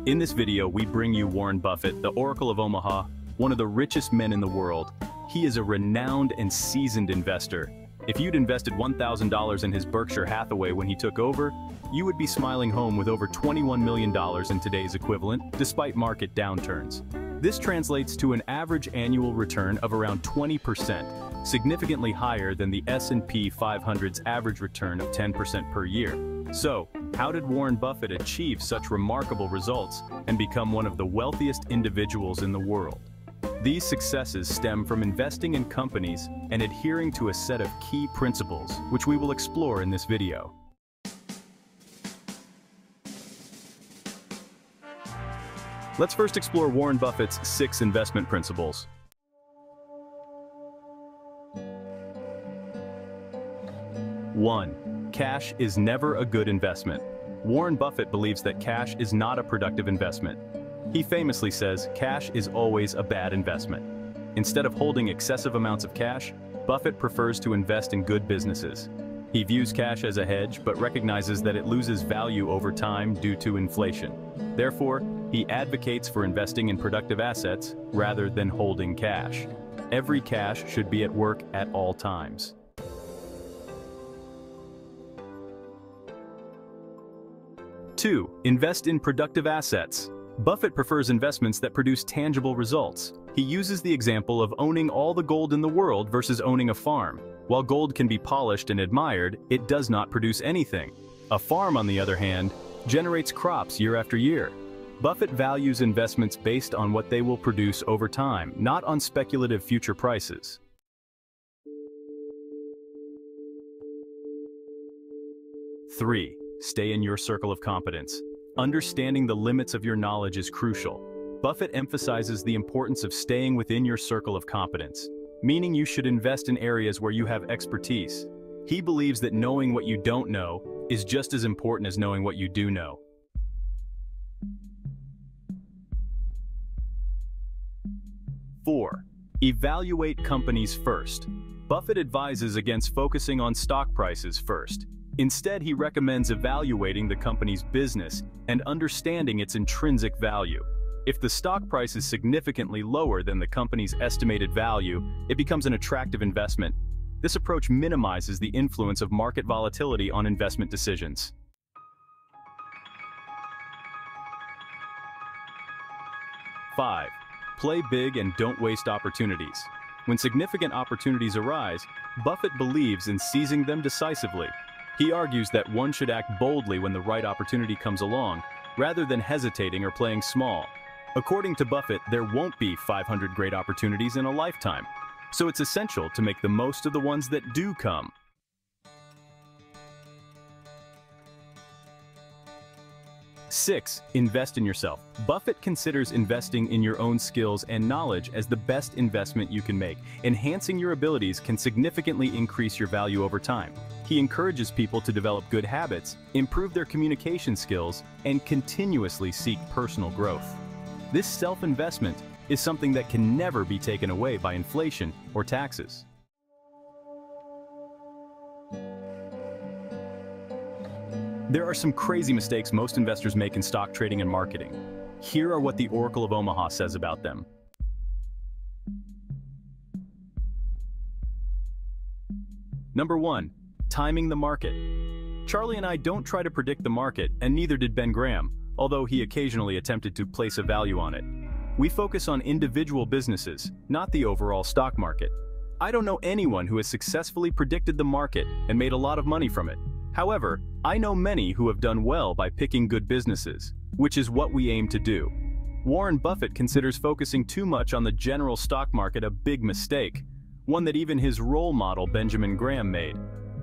In this video, we bring you Warren Buffett, the Oracle of Omaha, one of the richest men in the world. He is a renowned and seasoned investor. If you'd invested $1,000 in his Berkshire Hathaway when he took over, you would be smiling home with over $21 million in today's equivalent, despite market downturns. This translates to an average annual return of around 20%, significantly higher than the S&P 500's average return of 10% per year. So, how did Warren Buffett achieve such remarkable results and become one of the wealthiest individuals in the world? These successes stem from investing in companies and adhering to a set of key principles, which we will explore in this video. Let's first explore Warren Buffett's 6 investment principles. 1. Cash is never a good investment. Warren Buffett believes that cash is not a productive investment. He famously says, cash is always a bad investment. Instead of holding excessive amounts of cash, Buffett prefers to invest in good businesses. He views cash as a hedge, but recognizes that it loses value over time due to inflation. Therefore, he advocates for investing in productive assets rather than holding cash. Every cash should be at work at all times. 2. Invest in productive assets. Buffett prefers investments that produce tangible results. He uses the example of owning all the gold in the world versus owning a farm. While gold can be polished and admired, it does not produce anything. A farm, on the other hand, generates crops year after year. Buffett values investments based on what they will produce over time, not on speculative future prices. 3. Stay in your circle of competence. Understanding the limits of your knowledge is crucial. Buffett emphasizes the importance of staying within your circle of competence, meaning you should invest in areas where you have expertise. He believes that knowing what you don't know is just as important as knowing what you do know. 4. Evaluate companies first. Buffett advises against focusing on stock prices first. Instead, he recommends evaluating the company's business and understanding its intrinsic value. If the stock price is significantly lower than the company's estimated value, it becomes an attractive investment. This approach minimizes the influence of market volatility on investment decisions. 5. Play big and don't waste opportunities. When significant opportunities arise, Buffett believes in seizing them decisively. He argues that one should act boldly when the right opportunity comes along, rather than hesitating or playing small. According to Buffett, there won't be 500 great opportunities in a lifetime, so it's essential to make the most of the ones that do come. 6. Invest in yourself. Buffett considers investing in your own skills and knowledge as the best investment you can make. Enhancing your abilities can significantly increase your value over time. He encourages people to develop good habits, improve their communication skills, and continuously seek personal growth. This self-investment is something that can never be taken away by inflation or taxes. There are some crazy mistakes most investors make in stock trading and marketing. Here are what the Oracle of Omaha says about them. Number 1. Timing the market. Charlie and I don't try to predict the market, and neither did Ben Graham, although he occasionally attempted to place a value on it. We focus on individual businesses, not the overall stock market. I don't know anyone who has successfully predicted the market and made a lot of money from it. However, I know many who have done well by picking good businesses, which is what we aim to do. Warren Buffett considers focusing too much on the general stock market a big mistake, one that even his role model Benjamin Graham made.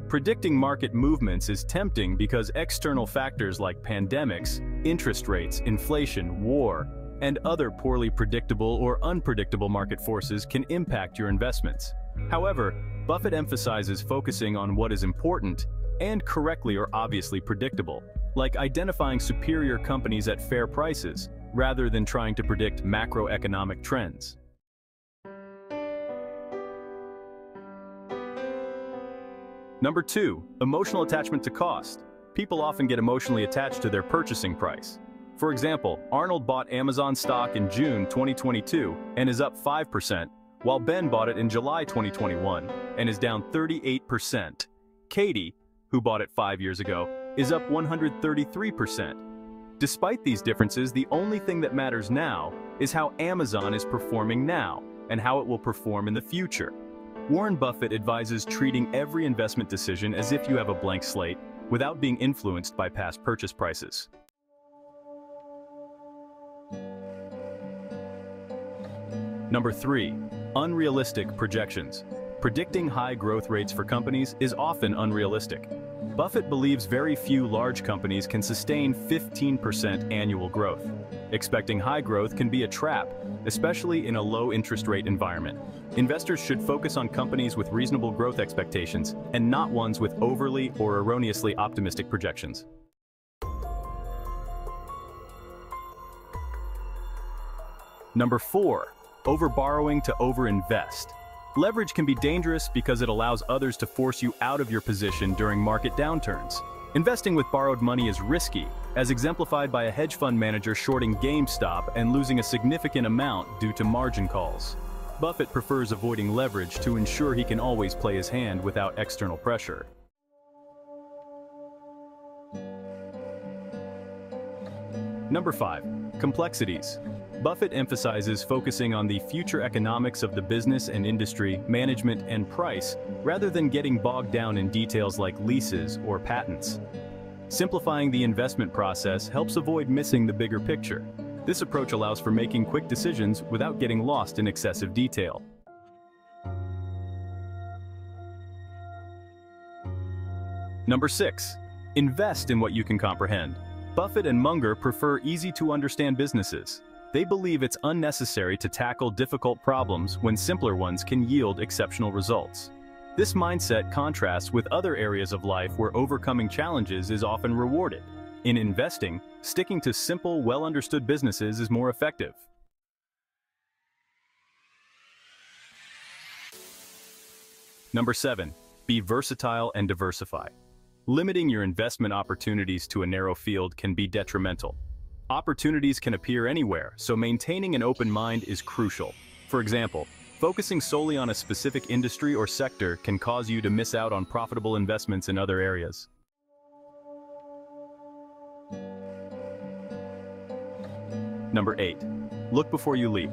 Predicting market movements is tempting because external factors like pandemics, interest rates, inflation, war, and other poorly predictable or unpredictable market forces can impact your investments. However, Buffett emphasizes focusing on what is important and correctly or obviously predictable, like identifying superior companies at fair prices, rather than trying to predict macroeconomic trends. Number 2, emotional attachment to cost. People often get emotionally attached to their purchasing price. For example, Arnold bought Amazon stock in June 2022 and is up 5%, while Ben bought it in July 2021 and is down 38%. Katie, who bought it 5 years ago, is up 133%. Despite these differences, the only thing that matters now is how Amazon is performing now and how it will perform in the future. Warren Buffett advises treating every investment decision as if you have a blank slate without being influenced by past purchase prices. Number 3. Unrealistic projections. Predicting high growth rates for companies is often unrealistic. Buffett believes very few large companies can sustain 15% annual growth. Expecting high growth can be a trap, especially in a low interest rate environment. Investors should focus on companies with reasonable growth expectations and not ones with overly or erroneously optimistic projections. Number 4. Overborrowing to overinvest. Leverage can be dangerous because it allows others to force you out of your position during market downturns. Investing with borrowed money is risky, as exemplified by a hedge fund manager shorting GameStop and losing a significant amount due to margin calls. Buffett prefers avoiding leverage to ensure he can always play his hand without external pressure. Number 5. Complexities. Buffett emphasizes focusing on the future economics of the business and industry, management, and price, rather than getting bogged down in details like leases or patents. Simplifying the investment process helps avoid missing the bigger picture. This approach allows for making quick decisions without getting lost in excessive detail. Number 6. Invest in what you can comprehend. Buffett and Munger prefer easy-to-understand businesses. They believe it's unnecessary to tackle difficult problems when simpler ones can yield exceptional results. This mindset contrasts with other areas of life where overcoming challenges is often rewarded. In investing, sticking to simple, well-understood businesses is more effective. Number 7. Be versatile and diversify. Limiting your investment opportunities to a narrow field can be detrimental. Opportunities can appear anywhere, so maintaining an open mind is crucial. For example, focusing solely on a specific industry or sector can cause you to miss out on profitable investments in other areas. Number 8. Look before you leap.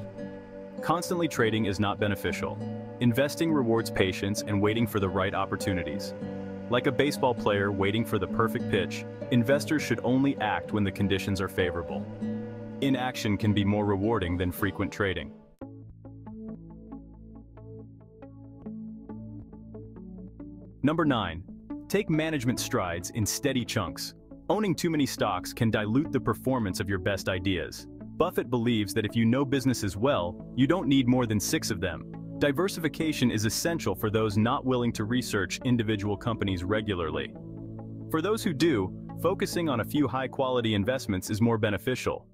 Constantly trading is not beneficial. Investing rewards patience and waiting for the right opportunities. Like a baseball player waiting for the perfect pitch, investors should only act when the conditions are favorable. Inaction can be more rewarding than frequent trading. Number 9. Take management strides in steady chunks. Owning too many stocks can dilute the performance of your best ideas. Buffett believes that if you know businesses well, you don't need more than 6 of them. Diversification is essential for those not willing to research individual companies regularly. For those who do, focusing on a few high-quality investments is more beneficial.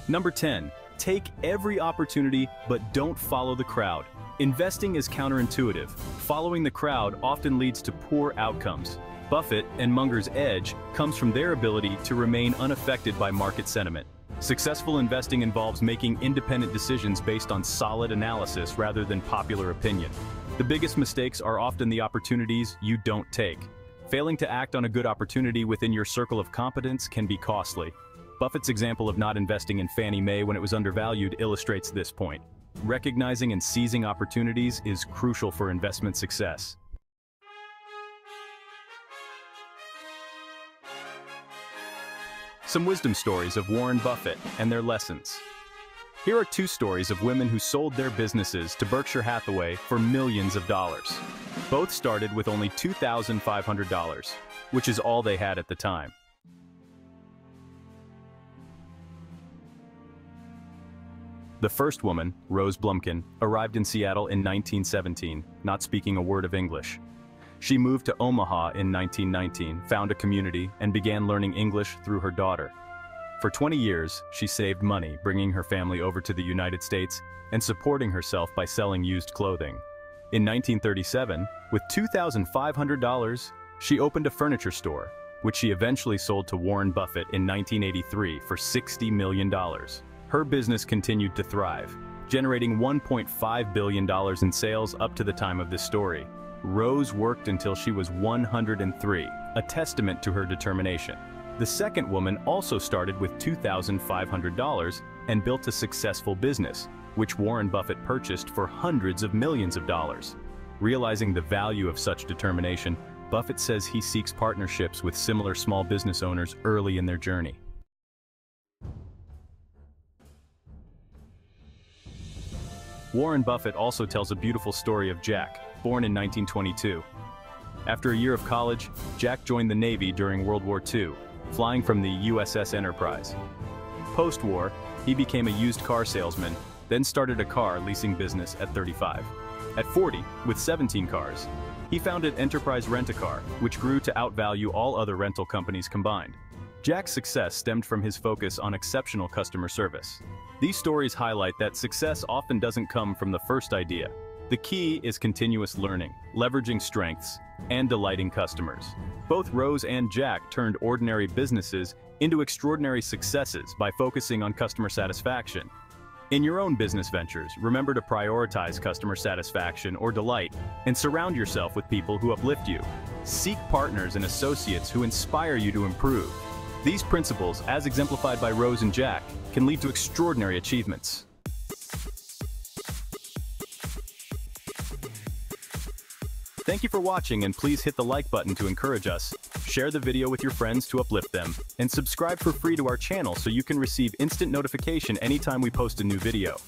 Number 10. Take every opportunity, but don't follow the crowd. Investing is counterintuitive. Following the crowd often leads to poor outcomes. Buffett and Munger's edge comes from their ability to remain unaffected by market sentiment. Successful investing involves making independent decisions based on solid analysis rather than popular opinion. The biggest mistakes are often the opportunities you don't take. Failing to act on a good opportunity within your circle of competence can be costly. Buffett's example of not investing in Fannie Mae when it was undervalued illustrates this point. Recognizing and seizing opportunities is crucial for investment success. Some wisdom stories of Warren Buffett and their lessons. Here are 2 stories of women who sold their businesses to Berkshire Hathaway for millions of dollars. Both started with only $2,500, which is all they had at the time. The first woman, Rose Blumkin, arrived in Seattle in 1917, not speaking a word of English. She moved to Omaha in 1919, found a community, and began learning English through her daughter. For 20 years, she saved money, bringing her family over to the United States and supporting herself by selling used clothing. In 1937, with $2,500, She opened a furniture store, which she eventually sold to Warren Buffett in 1983 for $60 million. Her business continued to thrive, generating $1.5 billion in sales up to the time of this story. Rose worked until she was 103, a testament to her determination. The second woman also started with $2,500 and built a successful business, which Warren Buffett purchased for hundreds of millions of dollars. Realizing the value of such determination, Buffett says he seeks partnerships with similar small business owners early in their journey. Warren Buffett also tells a beautiful story of Jack, born in 1922. After a year of college, Jack joined the Navy during World War II, flying from the USS Enterprise. Post-war, he became a used car salesman, then started a car leasing business at 35. At 40, with 17 cars, he founded Enterprise Rent-A-Car, which grew to outvalue all other rental companies combined. Jack's success stemmed from his focus on exceptional customer service. These stories highlight that success often doesn't come from the first idea. The key is continuous learning, leveraging strengths, and delighting customers. Both Rose and Jack turned ordinary businesses into extraordinary successes by focusing on customer satisfaction. In your own business ventures, remember to prioritize customer satisfaction or delight and surround yourself with people who uplift you. Seek partners and associates who inspire you to improve. These principles, as exemplified by Rose and Jack, can lead to extraordinary achievements. Thank you for watching, and please hit the like button to encourage us. Share the video with your friends to uplift them, and subscribe for free to our channel so you can receive instant notification anytime we post a new video.